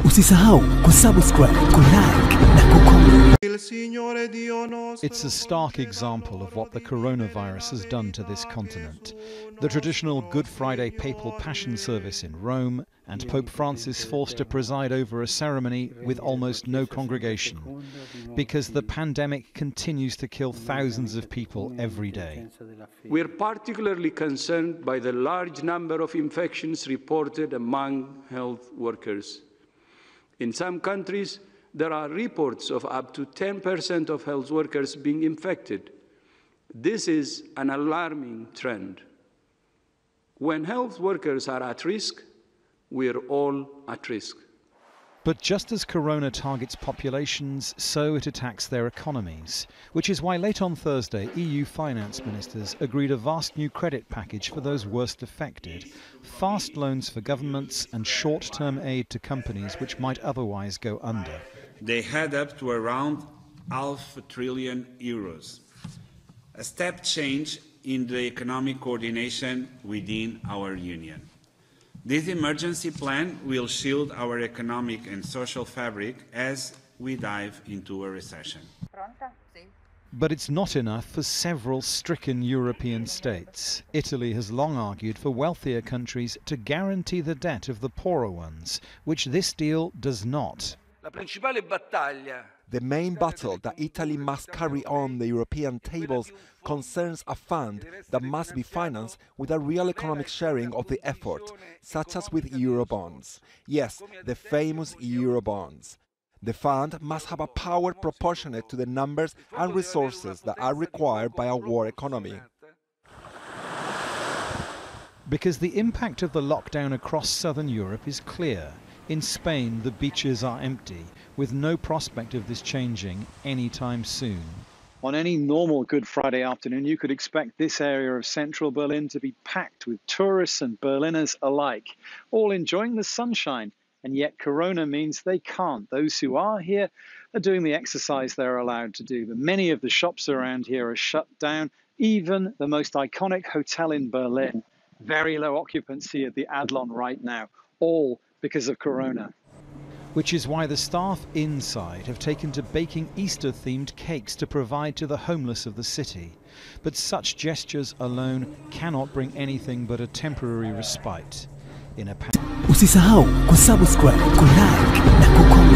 Usisahau kusubscribe, kulike na kucomment. It's a stark example of what the coronavirus has done to this continent. The traditional Good Friday papal passion service in Rome, and Pope Francis forced to preside over a ceremony with almost no congregation, because the pandemic continues to kill thousands of people every day. We're particularly concerned by the large number of infections reported among health workers. In some countries, there are reports of up to 10% of health workers being infected. This is an alarming trend. When health workers are at risk, we're all at risk. But just as corona targets populations, so it attacks their economies, which is why late on Thursday, EU finance ministers agreed a vast new credit package for those worst affected, fast loans for governments and short-term aid to companies which might otherwise go under. They add up to around €500 billion, a step change in the economic coordination within our Union. This emergency plan will shield our economic and social fabric as we dive into a recession. But it's not enough for several stricken European states. Italy has long argued for wealthier countries to guarantee the debt of the poorer ones, which this deal does not. The main battle that Italy must carry on the European tables concerns a fund that must be financed with a real economic sharing of the effort, such as with Eurobonds. Yes, the famous Eurobonds. The fund must have a power proportionate to the numbers and resources that are required by a war economy. Because the impact of the lockdown across southern Europe is clear. In Spain, the beaches are empty, with no prospect of this changing anytime soon. On any normal Good Friday afternoon, you could expect this area of central Berlin to be packed with tourists and Berliners alike, all enjoying the sunshine. And yet corona means they can't. Those who are here are doing the exercise they're allowed to do. But many of the shops around here are shut down, even the most iconic hotel in Berlin. Very low occupancy at the Adlon right now, all because of corona. Which is why the staff inside have taken to baking Easter-themed cakes to provide to the homeless of the city. But such gestures alone cannot bring anything but a temporary respite. In a Usisahau kusubscribe, kulike na kucomment.